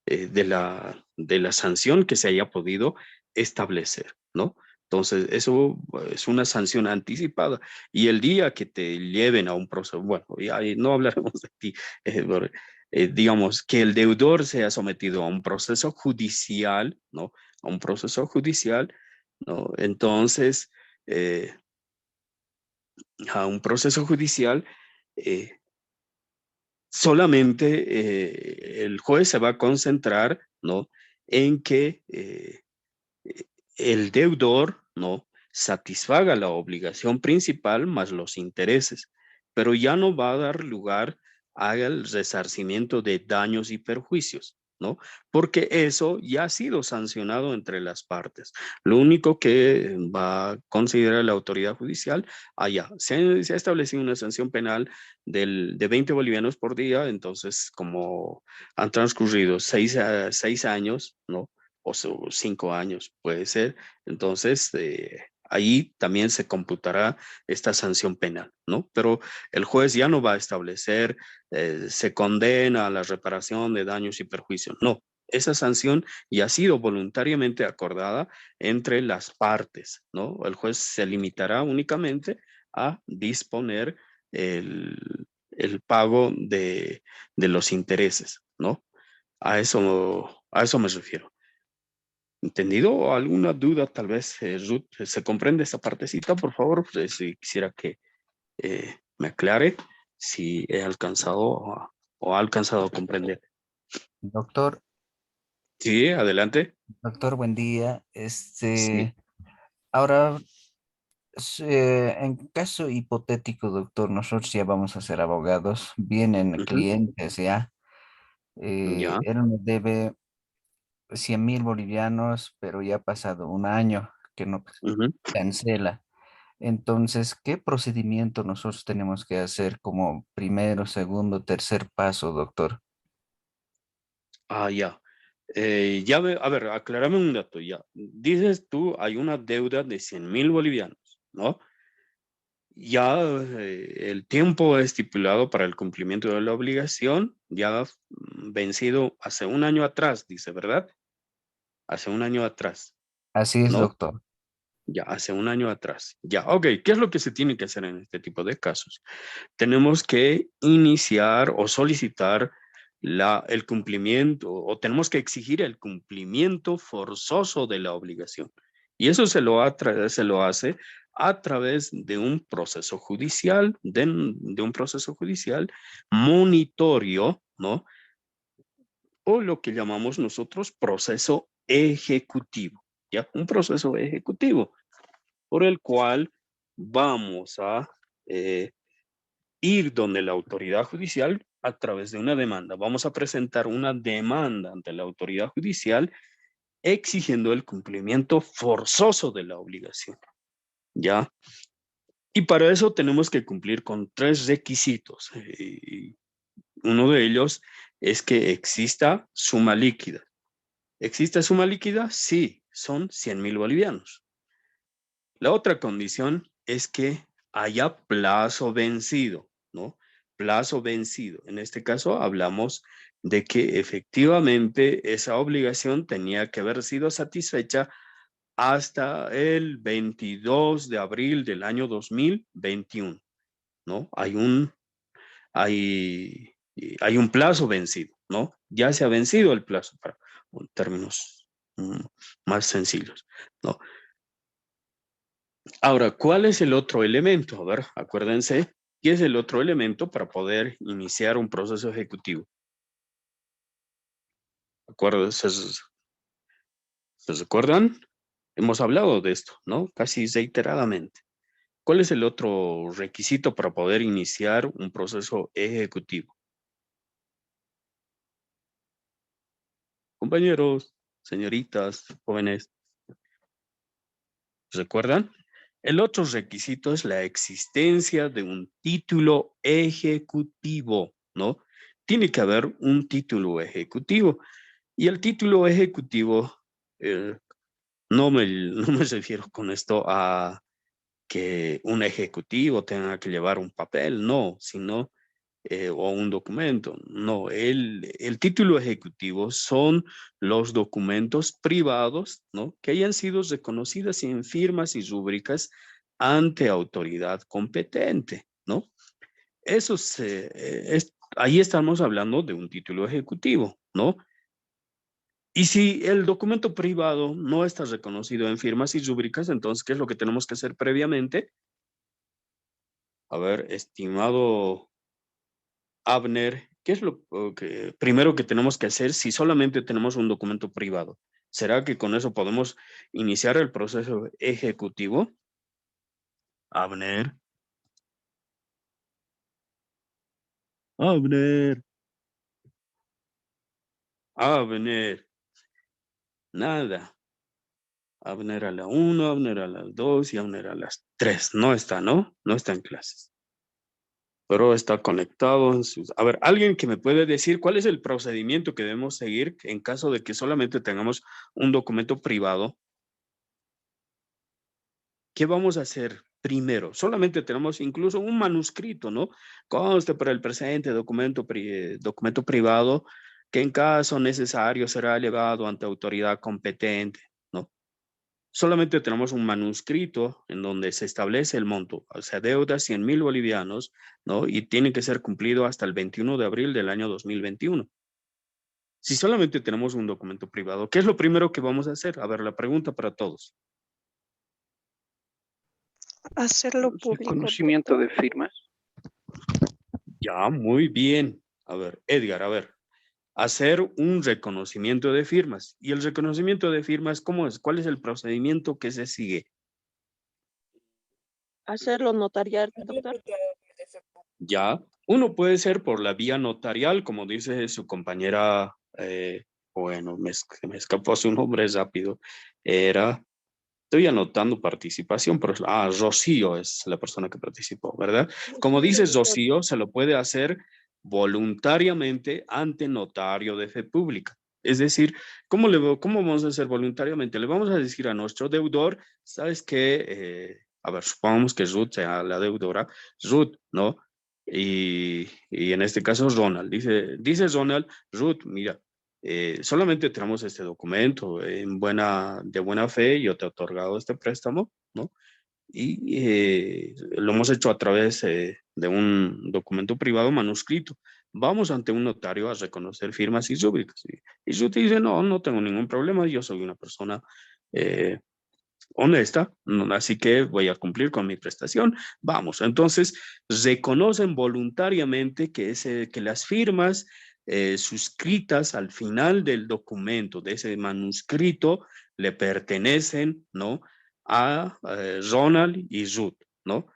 la sanción que se haya podido establecer, ¿no? Entonces, eso es una sanción anticipada. Y el día que te lleven a un proceso, bueno, ya no hablaremos de ti, pero, digamos, que el deudor sea sometido a un proceso judicial, ¿no? A un proceso judicial, ¿no? Entonces, eh, a un proceso judicial, eh, solamente el juez se va a concentrar, ¿no? En que el deudor, ¿no? Satisfaga la obligación principal más los intereses, pero ya no va a dar lugar al resarcimiento de daños y perjuicios, ¿no? Porque eso ya ha sido sancionado entre las partes. Lo único que va a considerar la autoridad judicial, allá, se ha establecido una sanción penal de 20 bolivianos por día, entonces como han transcurrido 6 años, ¿no? O 5 años, puede ser. Entonces, ahí también se computará esta sanción penal, ¿no? Pero el juez ya no va a establecer, se condena a la reparación de daños y perjuicios. No, esa sanción ya ha sido voluntariamente acordada entre las partes, ¿no? El juez se limitará únicamente a disponer el, el pago de los intereses, ¿no? A eso me refiero. ¿Entendido? ¿O alguna duda tal vez, Ruth? ¿Se comprende esta partecita? Por favor, si quisiera que me aclare si he alcanzado o ha alcanzado a comprender. Doctor, Sí, adelante. doctor, buen día. Sí. Ahora, en caso hipotético, doctor, nosotros ya vamos a ser abogados, vienen Ujú. clientes ya. Ya. Él me debe 100.000 bolivianos, pero ya ha pasado un año que no Ujú. cancela. Entonces, ¿qué procedimiento nosotros tenemos que hacer como primero, segundo, tercer paso, doctor? Ya. A ver, aclárame un dato ya. Dices tú, hay una deuda de 100.000 bolivianos, ¿no? Ya el tiempo estipulado para el cumplimiento de la obligación ya vencido hace un año atrás, dice, ¿verdad? Hace un año atrás, Así es, ¿no? doctor. Ya, hace un año atrás. Ya, ok. ¿Qué es lo que se tiene que hacer en este tipo de casos? Tenemos que iniciar o solicitar el cumplimiento o tenemos que exigir el cumplimiento forzoso de la obligación. Y eso se lo hace a través de un proceso judicial, de un proceso judicial monitorio, ¿no? O lo que llamamos nosotros proceso ejecutivo, ¿ya? Un proceso ejecutivo por el cual vamos a eh, ir donde la autoridad judicial a través de una demanda. Vamos a presentar una demanda ante la autoridad judicial exigiendo el cumplimiento forzoso de la obligación, ¿ya? Y para eso tenemos que cumplir con 3 requisitos. Uno de ellos es que exista suma líquida. ¿Existe suma líquida? Sí, son 100.000 bolivianos. La otra condición es que haya plazo vencido, ¿no? Plazo vencido. En este caso hablamos de que efectivamente esa obligación tenía que haber sido satisfecha hasta el 22 de abril del año 2021, ¿no? Hay un plazo vencido, ¿no? Ya se ha vencido el plazo para términos más sencillos, ¿no? Ahora, ¿cuál es el otro elemento? A ver, acuérdense, ¿qué es el otro elemento para poder iniciar un proceso ejecutivo? Acuérdense, ¿se recuerdan? Hemos hablado de esto, ¿no? Casi reiteradamente. ¿Cuál es el otro requisito para poder iniciar un proceso ejecutivo? Compañeros, señoritas, jóvenes, ¿recuerdan? El otro requisito es la existencia de un título ejecutivo, ¿no? Tiene que haber un título ejecutivo. Y el título ejecutivo, no me refiero con esto a que un ejecutivo tenga que llevar un papel, no, sino, o un documento. No, el título ejecutivo son los documentos privados, ¿no? Que hayan sido reconocidas en firmas y rúbricas ante autoridad competente, ¿no? Ahí estamos hablando de un título ejecutivo, ¿no? Y si el documento privado no está reconocido en firmas y rúbricas, entonces, ¿qué es lo que tenemos que hacer previamente? A ver, estimado Abner, ¿qué es lo primero que tenemos que hacer si solamente tenemos un documento privado? ¿Será que con eso podemos iniciar el proceso ejecutivo? Abner, Abner, Abner, nada. Abner a la 1, Abner a las 2 y Abner a las 3. No está, ¿no? No está en clases. Pero está conectado. A ver, alguien que me puede decir cuál es el procedimiento que debemos seguir en caso de que solamente tengamos un documento privado. ¿Qué vamos a hacer primero? Solamente tenemos incluso un manuscrito, ¿no? Conste para el presente documento privado que en caso necesario será elevado ante autoridad competente, ¿no? Solamente tenemos un manuscrito en donde se establece el monto, o sea, deuda 100.000 bolivianos, ¿no? Y tiene que ser cumplido hasta el 21 de abril del año 2021. Si solamente tenemos un documento privado, ¿qué es lo primero que vamos a hacer? A ver, la pregunta para todos. Hacerlo público. Reconocimiento de firmas. Ya, muy bien. A ver, Edgar, a ver. Hacer un reconocimiento de firmas. ¿Y el reconocimiento de firmas cómo es? ¿Cuál es el procedimiento que se sigue? Hacerlo notarial, doctor. Ya, uno puede ser por la vía notarial, como dice su compañera, bueno, me escapó su nombre rápido, estoy anotando participación, pero, Rocío es la persona que participó, ¿verdad? Como dice Rocío, se lo puede hacer voluntariamente ante notario de fe pública. Es decir, ¿cómo vamos a hacer voluntariamente? Le vamos a decir a nuestro deudor, ¿sabes qué? A ver, supongamos que Ruth sea la deudora, Ruth, ¿no? Y en este caso Ronald, dice Ronald, Ruth, mira, solamente tenemos este documento de buena fe, yo te he otorgado este préstamo, ¿no? Y lo hemos hecho a través de un documento privado manuscrito. Vamos ante un notario a reconocer firmas y rúbricas. Y Ruth dice, no tengo ningún problema, yo soy una persona honesta, así que voy a cumplir con mi prestación. Vamos, entonces reconocen voluntariamente que las firmas suscritas al final del documento, de ese manuscrito, le pertenecen, ¿no? A Ronald y Ruth, ¿no?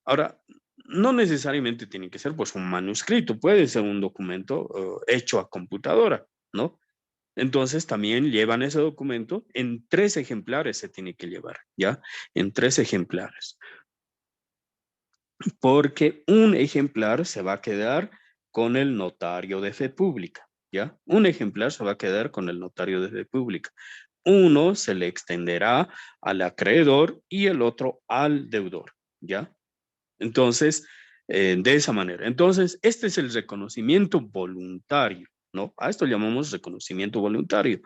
Ahora, no necesariamente tiene que ser pues un manuscrito, puede ser un documento hecho a computadora, ¿no? Entonces también llevan ese documento en 3 ejemplares se tiene que llevar, ¿ya? En 3 ejemplares. Porque un ejemplar se va a quedar con el notario de fe pública, ¿ya? Un ejemplar se va a quedar con el notario de fe pública. Uno se le extenderá al acreedor y el otro al deudor, ¿ya? Entonces, de esa manera. Entonces, este es el reconocimiento voluntario, ¿no? A esto llamamos reconocimiento voluntario.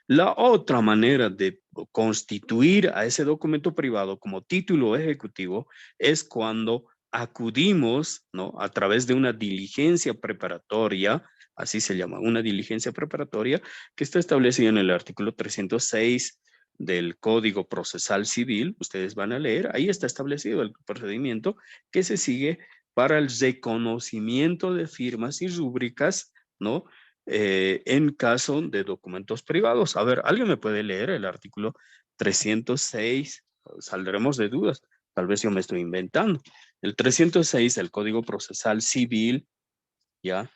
La otra manera de constituir a ese documento privado como título ejecutivo es cuando acudimos, ¿no? A través de una diligencia preparatoria, así se llama, una diligencia preparatoria que está establecida en el artículo 306 del Código Procesal Civil. Ustedes van a leer, ahí está establecido el procedimiento que se sigue para el reconocimiento de firmas y rúbricas, ¿no? En caso de documentos privados. A ver, ¿alguien me puede leer el artículo 306? Saldremos de dudas. Tal vez yo me estoy inventando. El 306 del Código Procesal Civil, ¿ya?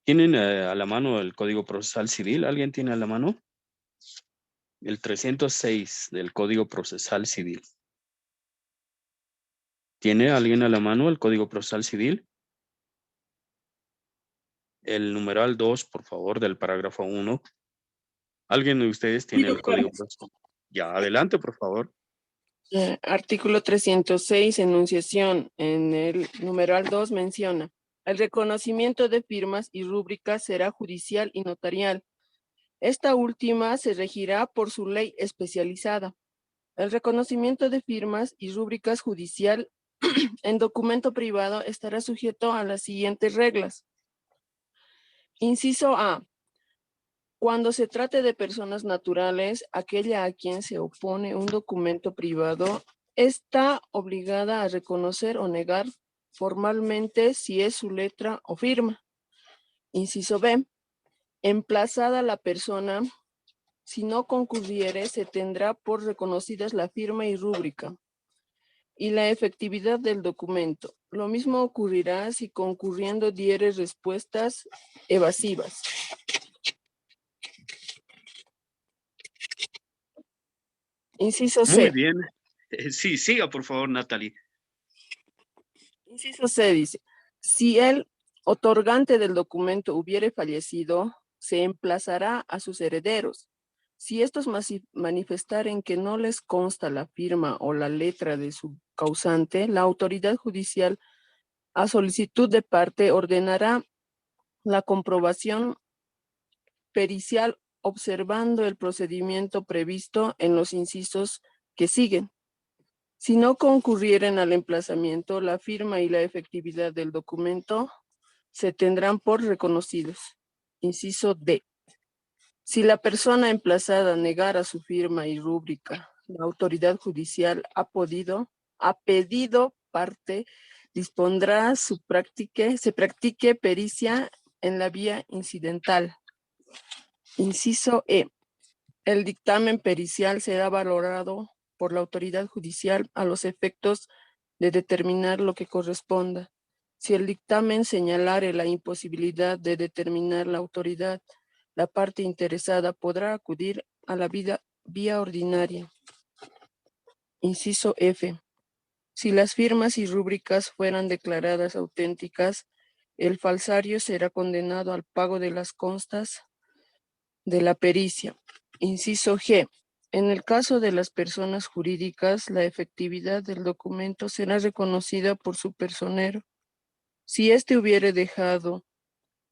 ¿Tienen a la mano el Código Procesal Civil? ¿Alguien tiene a la mano? El 306 del Código Procesal Civil. ¿Tiene alguien a la mano el Código Procesal Civil? El numeral 2, por favor, del parágrafo 1. ¿Alguien de ustedes tiene el Código Procesal? Ya, adelante, por favor. Artículo 306, enunciación. En el numeral 2 menciona: el reconocimiento de firmas y rúbricas será judicial y notarial. Esta última se regirá por su ley especializada. El reconocimiento de firmas y rúbricas judicial en documento privado estará sujeto a las siguientes reglas. Inciso A. Cuando se trate de personas naturales, aquella a quien se opone un documento privado está obligada a reconocer o negar formalmente si es su letra o firma. Inciso B. Emplazada la persona, si no concurriere, se tendrá por reconocidas la firma y rúbrica y la efectividad del documento. Lo mismo ocurrirá si concurriendo diere respuestas evasivas. Inciso C. Muy bien. Sí, siga, por favor, Natalie. Inciso C dice: si el otorgante del documento hubiere fallecido, se emplazará a sus herederos. Si estos manifestaren que no les consta la firma o la letra de su causante, la autoridad judicial, a solicitud de parte, ordenará la comprobación pericial observando el procedimiento previsto en los incisos que siguen. Si no concurrieren al emplazamiento, la firma y la efectividad del documento se tendrán por reconocidos. Inciso D. Si la persona emplazada negara su firma y rúbrica, la autoridad judicial ha pedido parte, dispondrá se practique pericia en la vía incidental. Inciso E. El dictamen pericial será valorado por la autoridad judicial a los efectos de determinar lo que corresponda. Si el dictamen señalare la imposibilidad de determinar la autoridad, la parte interesada podrá acudir a la vía ordinaria. Inciso F. Si las firmas y rúbricas fueran declaradas auténticas, el falsario será condenado al pago de las costas de la pericia. Inciso G. En el caso de las personas jurídicas, la efectividad del documento será reconocida por su personero. Si éste hubiere dejado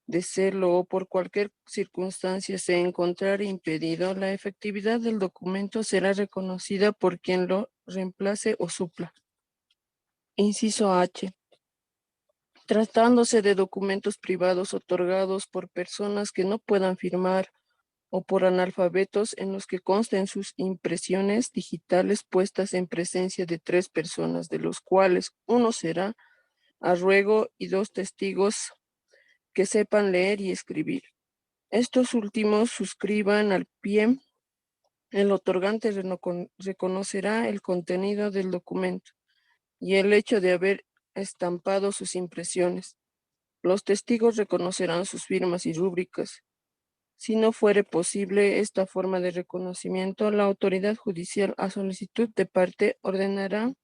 de serlo o por cualquier circunstancia se encontrare impedido, la efectividad del documento será reconocida por quien lo reemplace o supla. Inciso H. Tratándose de documentos privados otorgados por personas que no puedan firmar o por analfabetos en los que consten sus impresiones digitales puestas en presencia de 3 personas, de los cuales uno será a ruego y 2 testigos que sepan leer y escribir. Estos últimos suscriban al pie. El otorgante reconocerá el contenido del documento y el hecho de haber estampado sus impresiones. Los testigos reconocerán sus firmas y rúbricas. Si no fuere posible esta forma de reconocimiento, la autoridad judicial a solicitud de parte ordenará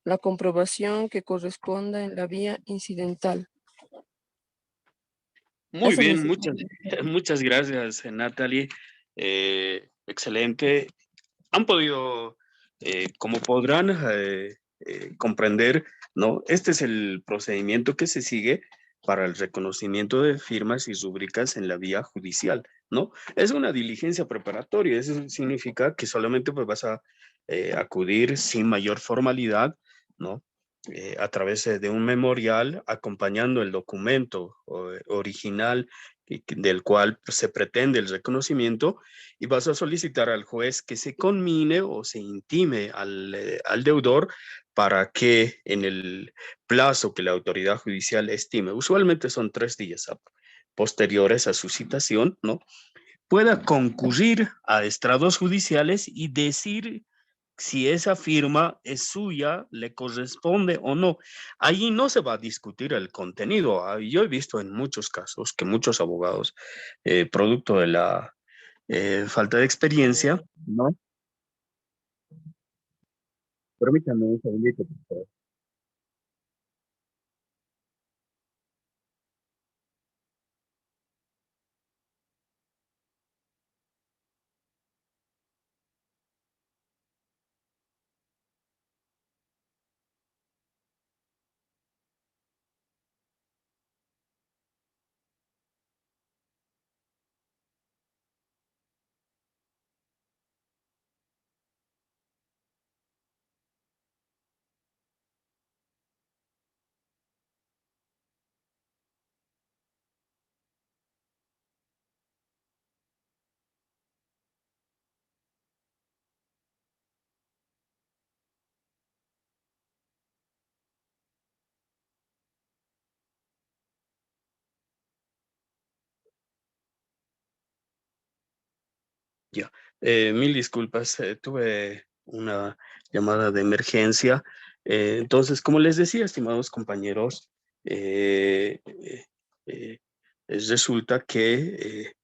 la comprobación que corresponda en la vía incidental. Muy Esa es mi bien, situación. muchas gracias, Natalie. Excelente. Han podido, como podrán comprender, ¿no? Este es el procedimiento que se sigue para el reconocimiento de firmas y rúbricas en la vía judicial, ¿no? Es una diligencia preparatoria, eso significa que solamente pues, vas a acudir sin mayor formalidad, ¿no? A través de un memorial acompañando el documento original del cual pues, se pretende el reconocimiento y vas a solicitar al juez que se conmine o se intime al deudor para que en el plazo que la autoridad judicial estime, usualmente son 3 días posteriores a su citación, ¿no? Pueda concurrir a estrados judiciales y decir si esa firma es suya, le corresponde o no. Allí no se va a discutir el contenido. Yo he visto en muchos casos que muchos abogados, producto de la falta de experiencia, ¿no? Permítame un segundito, por favor. Ya, mil disculpas, tuve una llamada de emergencia. Entonces, como les decía, estimados compañeros, eh, eh, eh, resulta que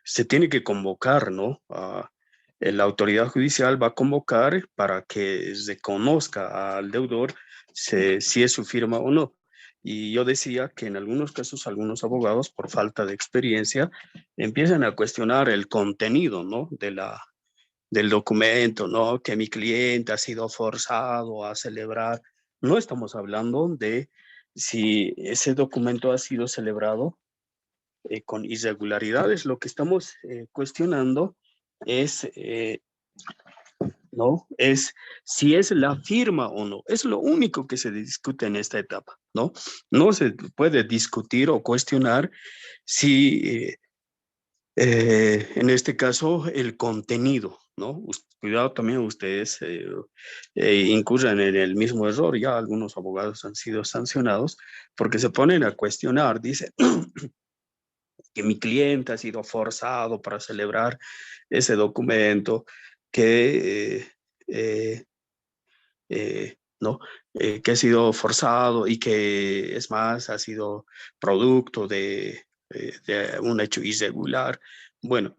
se tiene que convocar, ¿no? La autoridad judicial va a convocar para que se conozca al deudor si es su firma o no. Y yo decía que en algunos casos algunos abogados, por falta de experiencia, empiezan a cuestionar el contenido, ¿no? Del documento, ¿no? Que mi cliente ha sido forzado a celebrar. No estamos hablando de si ese documento ha sido celebrado con irregularidades. Lo que estamos cuestionando es, ¿no? Es si es la firma o no. Es lo único que se discute en esta etapa, ¿no? No se puede discutir o cuestionar si, en este caso, el contenido, ¿no? Cuidado también ustedes incurran en el mismo error. Ya algunos abogados han sido sancionados porque se ponen a cuestionar, dicen, que mi cliente ha sido forzado para celebrar ese documento, que, ¿no? Que ha sido forzado y que es más, ha sido producto de un hecho irregular. Bueno,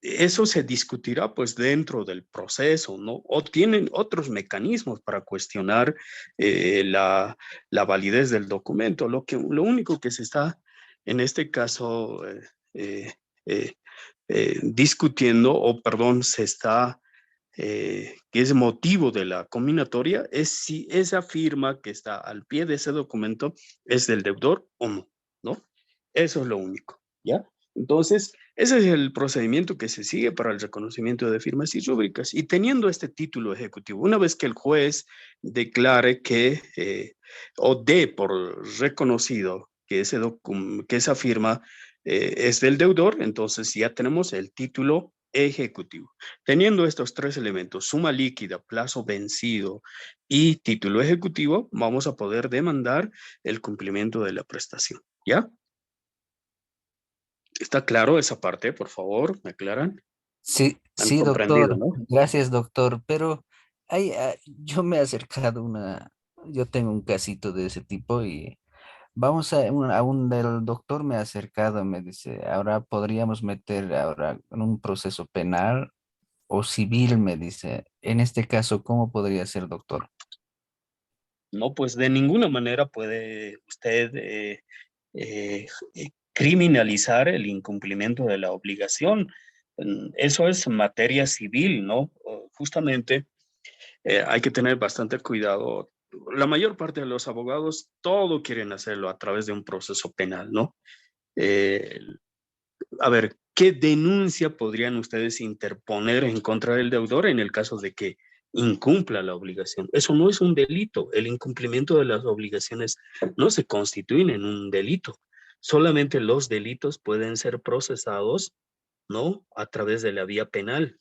eso se discutirá pues dentro del proceso, ¿no? O tienen otros mecanismos para cuestionar la validez del documento. Lo único que se está en este caso eh, eh, discutiendo, o perdón, se está, que es motivo de la combinatoria, es si esa firma que está al pie de ese documento es del deudor o no, ¿no? Eso es lo único, ¿ya? Entonces, ese es el procedimiento que se sigue para el reconocimiento de firmas y rúbricas. Y teniendo este título ejecutivo, una vez que el juez declare que, o dé por reconocido que, que esa firma es del deudor, entonces ya tenemos el título ejecutivo. Teniendo estos 3 elementos, suma líquida, plazo vencido y título ejecutivo, vamos a poder demandar el cumplimiento de la prestación, ¿ya? ¿Está claro esa parte, por favor? ¿Me aclaran? Sí, ¿Han sí, comprendido, doctor. no? Gracias, doctor. Pero yo me he acercado yo tengo un casito de ese tipo y Vamos a un del doctor me ha acercado, me dice, ahora podríamos meter ahora en un proceso penal o civil, me dice. En este caso, ¿cómo podría ser, doctor? No, pues de ninguna manera puede usted criminalizar el incumplimiento de la obligación. Eso es materia civil, ¿no? Justamente hay que tener bastante cuidado. La mayor parte de los abogados todo quieren hacerlo a través de un proceso penal, ¿no? Eh, a ver, ¿qué denuncia podrían ustedes interponer en contra del deudor en el caso de que incumpla la obligación? Eso no es un delito. El incumplimiento de las obligaciones no se constituyen en un delito. Solamente los delitos pueden ser procesados, ¿no? A través de la vía penal.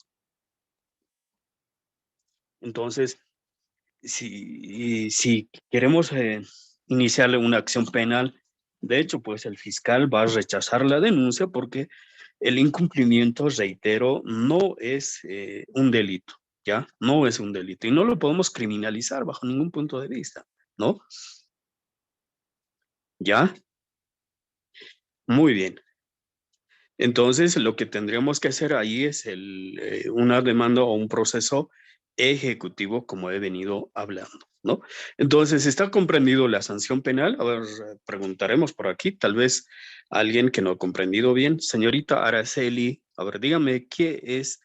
Entonces, si queremos iniciarle una acción penal, de hecho, pues el fiscal va a rechazar la denuncia porque el incumplimiento, reitero, no es un delito, ¿ya? No es un delito y no lo podemos criminalizar bajo ningún punto de vista, ¿no? ¿Ya? Muy bien. Entonces, lo que tendríamos que hacer ahí es una demanda o un proceso ejecutivo, como he venido hablando, ¿no? Entonces, ¿está comprendido la sanción penal? A ver, preguntaremos por aquí, tal vez alguien que no ha comprendido bien. Señorita Araceli, a ver, dígame, ¿qué es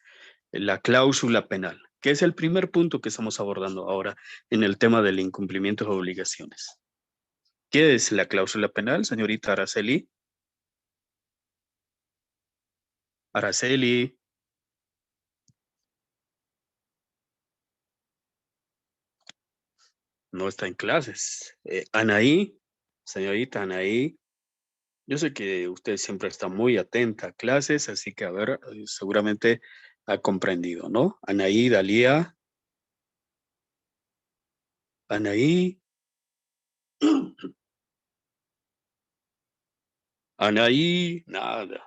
la cláusula penal? ¿Qué es el primer punto que estamos abordando ahora en el tema del incumplimiento de obligaciones? ¿Qué es la cláusula penal, señorita Araceli? Araceli. No está en clases. Anaí, señorita Anaí, yo sé que usted siempre está muy atenta a clases, así que a ver, seguramente ha comprendido, ¿no? Anaí, Dalía, Anaí, Anaí, nada.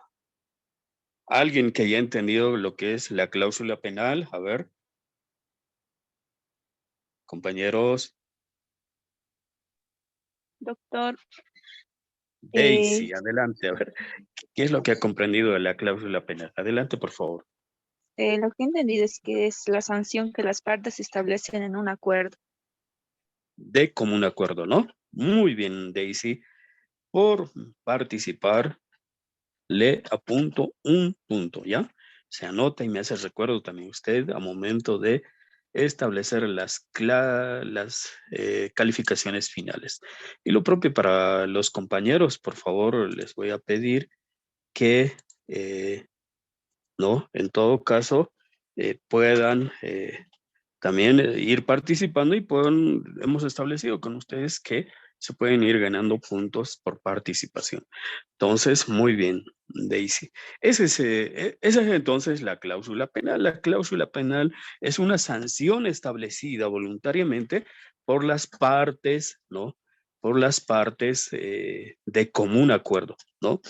Alguien que haya entendido lo que es la cláusula penal, a ver, compañeros, Doctor, Daisy, adelante, a ver, ¿qué es lo que ha comprendido de la cláusula penal? Adelante, por favor. lo que he entendido es que es la sanción que las partes establecen en un acuerdo. De común acuerdo, ¿no? Muy bien, Daisy, por participar. Le apunto un punto, ¿ya? Se anota y me hace recuerdo también usted a momento de establecer las calificaciones finales. Y lo propio para los compañeros, por favor, les voy a pedir que, ¿no? En todo caso, puedan también ir participando y hemos establecido con ustedes que se pueden ir ganando puntos por participación. Entonces, muy bien, Daisy. Esa es entonces la cláusula penal. La cláusula penal es una sanción establecida voluntariamente por las partes, ¿no? Por las partes de común acuerdo, ¿no?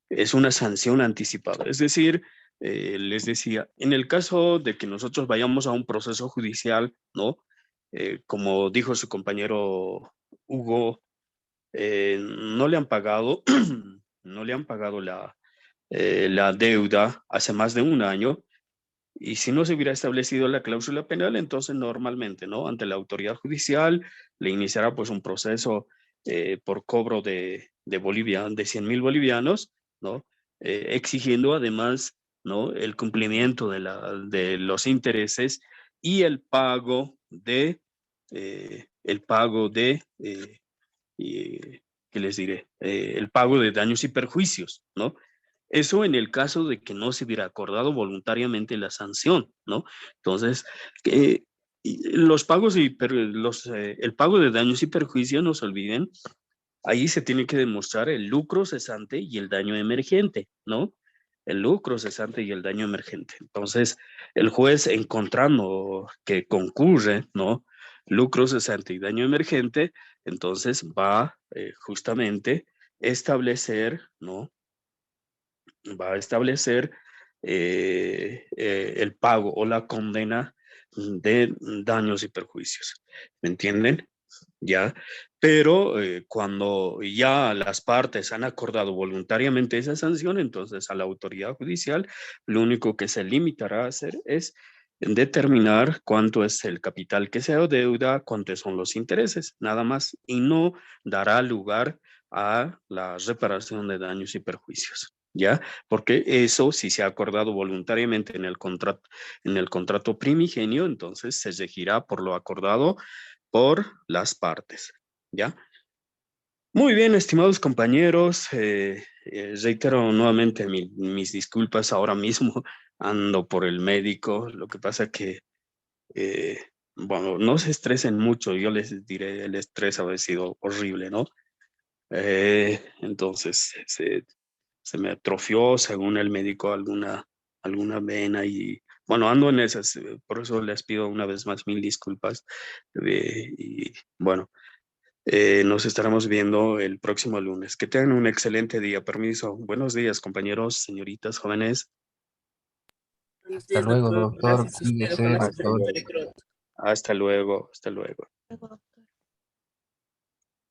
Es una sanción anticipada. Es decir, les decía, en el caso de que nosotros vayamos a un proceso judicial, ¿no? Como dijo su compañero Hugo, no le han pagado, no le han pagado la deuda hace más de un año, y si no se hubiera establecido la cláusula penal, entonces normalmente, ¿no? Ante la autoridad judicial le iniciará pues un proceso por cobro de 100,000 bolivianos, ¿no? Exigiendo además, ¿no? El cumplimiento de los intereses y el pago de ¿qué les diré? El pago de daños y perjuicios, ¿no? Eso en el caso de que no se hubiera acordado voluntariamente la sanción, ¿no? Entonces, los pagos el pago de daños y perjuicios, no se olviden, ahí se tiene que demostrar el lucro cesante y el daño emergente, ¿no? El lucro cesante y el daño emergente. Entonces, el juez encontrando que concurre, ¿no? Lucro cesante y daño emergente, entonces va justamente establecer, ¿no? Va a establecer el pago o la condena de daños y perjuicios. ¿Me entienden? ¿ya? Pero cuando ya las partes han acordado voluntariamente esa sanción, entonces a la autoridad judicial lo único que se limitará a hacer es determinar cuánto es el capital que se adeuda, cuántos son los intereses, nada más, y no dará lugar a la reparación de daños y perjuicios, ¿ya? Porque eso, si se ha acordado voluntariamente en el contrato primigenio, entonces se regirá por lo acordado por las partes, ¿ya? Muy bien, estimados compañeros, reitero nuevamente mis disculpas ahora mismo, ando por el médico, lo que pasa que, bueno, no se estresen mucho, yo les diré, el estrés ha sido horrible, ¿no? Entonces, se me atrofió, según el médico, alguna vena y, bueno, ando en esas, por eso les pido una vez más 1000 disculpas, y bueno. Nos estaremos viendo el próximo lunes. Que tengan un excelente día. Permiso. Buenos días, compañeros, señoritas, jóvenes. Buenos Hasta días, luego, doctor. doctor. Gracias a usted. Cuídese, Ojalá se Hasta doctor. recupere luego. pronto. Hasta luego. Hasta luego. Luego.